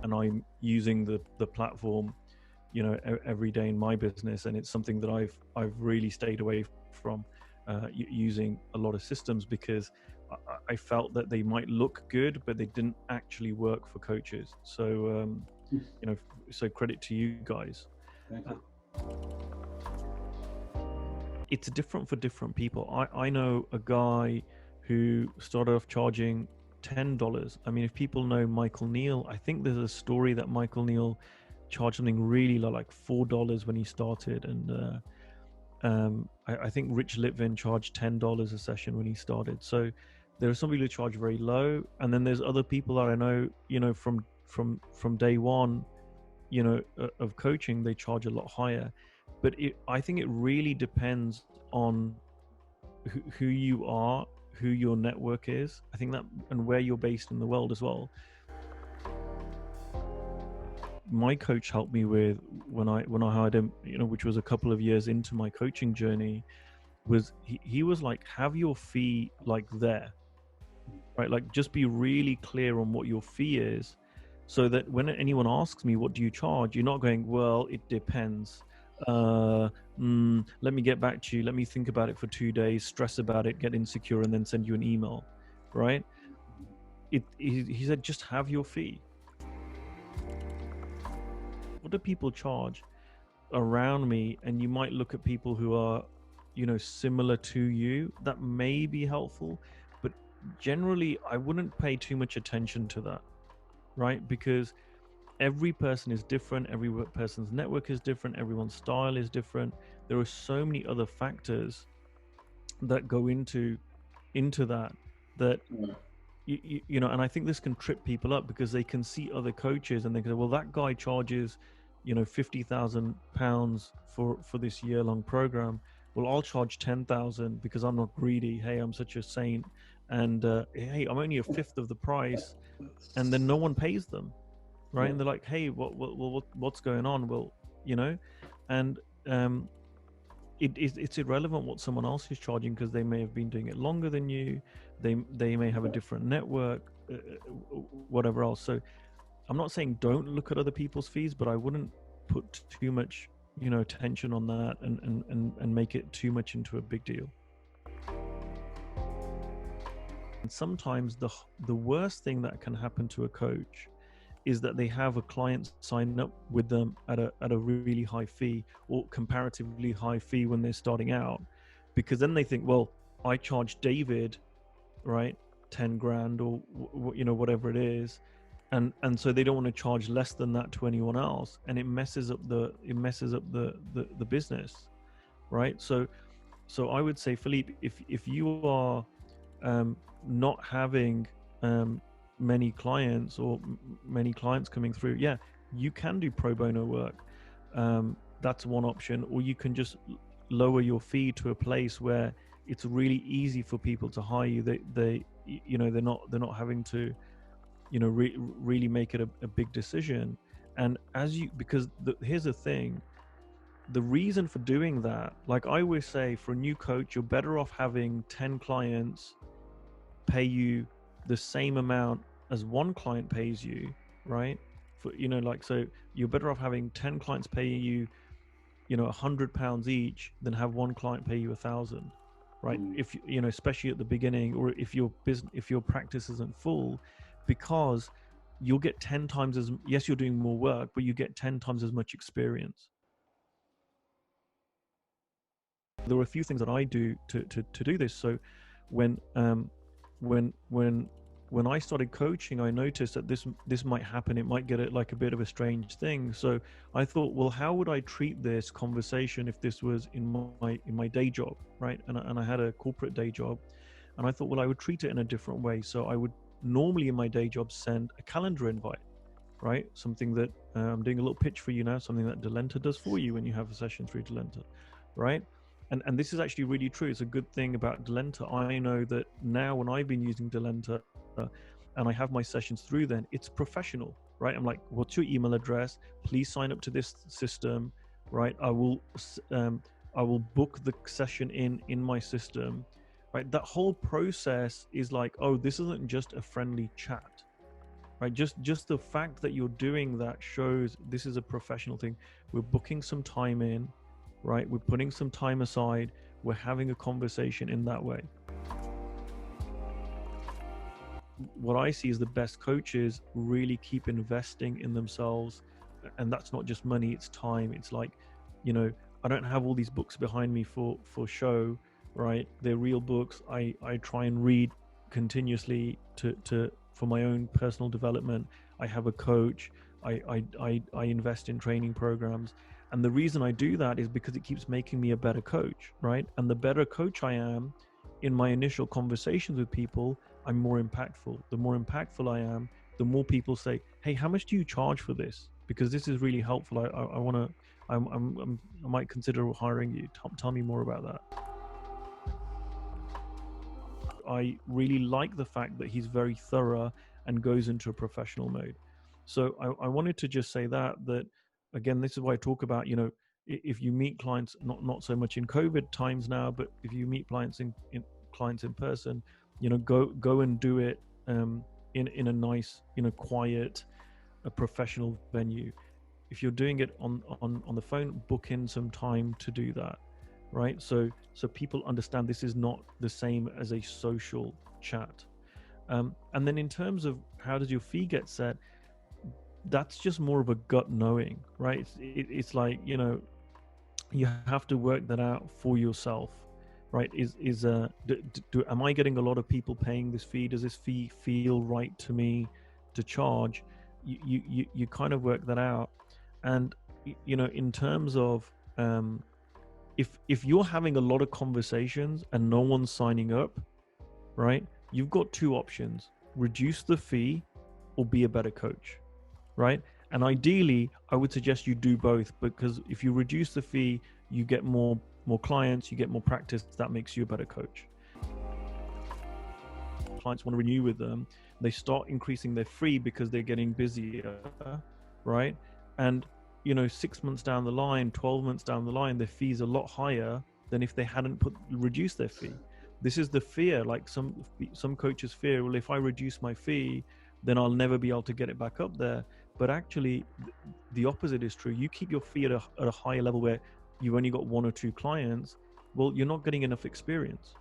and I'm using the platform, you know, every day in my business, and it's something that I've really stayed away from using a lot of systems, because I felt that they might look good, but they didn't actually work for coaches. So you know, so credit to you guys. Thank you. It's different for different people. I know a guy who started off charging $10. I mean, if people know Michael Neal, I think there's a story that Michael Neal charged something really low, like $4 when he started, and I think Rich Litvin charged $10 a session when he started. So there are some people who charge very low, and then there's other people that I know, you know, from day one, you know, of coaching, they charge a lot higher. But I think it really depends on who you are, who your network is. I think that, and where you're based in the world as well. My coach helped me with when I hired him, you know, which was a couple of years into my coaching journey, was he was like, have your fee like there, right? Like, just be really clear on what your fee is, so that when anyone asks me, what do you charge? You're not going, well, it depends. Let me get back to you. Let me think about it for 2 days, stress about it, get insecure, and then send you an email, right? He said, just have your fee. What do people charge around me? And you might look at people who are, you know, similar to you. That may be helpful, but generally I wouldn't pay too much attention to that, right? Because every person is different, every person's network is different, everyone's style is different. There are so many other factors that go into that you know, and I think this can trip people up, because they can see other coaches and they go, well, that guy charges, you know, £50,000 for this year-long program. Well, I'll charge 10,000 because I'm not greedy. Hey, I'm such a saint, and hey, I'm only a fifth of the price, and then no one pays them, right? And they're like, hey, what's going on? Well, you know, and it's irrelevant what someone else is charging, because they may have been doing it longer than you. They may have a different network, whatever else. So I'm not saying don't look at other people's fees, but I wouldn't put too much, you know, attention on that and make it too much into a big deal. And sometimes the worst thing that can happen to a coach is that they have a client sign up with them at a really high fee, or comparatively high fee when they're starting out, because then they think, well, I charge David, right, 10 grand, or you know, whatever it is, and so they don't want to charge less than that to anyone else, and it messes up the business, right? So I would say, Philippe, if you are not having many clients, or many clients coming through, yeah, you can do pro bono work. That's one option. Or you can just lower your fee to a place where it's really easy for people to hire you. They you know, they're not having to, you know, really make it a big decision. And because here's the thing, the reason for doing that, like I always say, for a new coach, you're better off having 10 clients pay you the same amount as one client pays you, right? For, you know, like, so you're better off having 10 clients pay you, you know, £100 each, than have one client pay you 1,000, right? If you know, especially at the beginning, or if your practice isn't full, because you'll get 10 times as, yes, you're doing more work, but you get 10 times as much experience. There are a few things that I do to do this. So when I started coaching, I noticed that this might happen. It might get like a bit of a strange thing. So I thought, well, how would I treat this conversation if this was in my day job, right? And I had a corporate day job, and I thought, well, I would treat it in a different way. So I would normally in my day job send a calendar invite, right? Something that I'm doing a little pitch for you now, something that Delenta does for you when you have a session through Delenta, right? And this is actually really true. It's a good thing about Delenta. I know that now when I've been using Delenta and I have my sessions through, then it's professional, right? I'm like, what's your email address? Please sign up to this system, right? I will book the session in my system, right? That whole process is like, oh, this isn't just a friendly chat, right? Just the fact that you're doing that shows this is a professional thing. We're booking some time in, right? We're putting some time aside. We're having a conversation in that way. What I see is the best coaches really keep investing in themselves, and that's not just money, it's time. It's like, you know, I don't have all these books behind me for show, right? They're real books. I try and read continuously to for my own personal development. I have a coach. I invest in training programs, and the reason I do that is because it keeps making me a better coach, right? And the better coach I am in my initial conversations with people, I'm more impactful. The more impactful I am, the more people say, "Hey, how much do you charge for this? Because this is really helpful. I want to. I might consider hiring you. Tell me more about that." I really like the fact that he's very thorough and goes into a professional mode. So I wanted to just say that again, this is why I talk about, you know, if you meet clients, not so much in COVID times now, but if you meet clients in clients in person, you know, go and do it in a nice, you know, quiet, a professional venue. If you're doing it on the phone, book in some time to do that, right? So people understand this is not the same as a social chat. And then in terms of how does your fee get set, that's just more of a gut knowing, right? It's like, you know, you have to work that out for yourself, right? Am I getting a lot of people paying this fee? Does this fee feel right to me to charge? You kind of work that out. And you know, in terms of if you're having a lot of conversations and no one's signing up, right? You've got two options: reduce the fee or be a better coach, right? And ideally, I would suggest you do both, because if you reduce the fee, you get more clients, you get more practice. That makes you a better coach. Clients want to renew with them, they start increasing their fee because they're getting busier, right? And you know, 6 months down the line, 12 months down the line, their fees are a lot higher than if they hadn't reduced their fee. This is the fear. Like some coaches fear, well, if I reduce my fee, then I'll never be able to get it back up there. But actually, the opposite is true. You keep your fee at a higher level where you've only got one or two clients, well, you're not getting enough experience.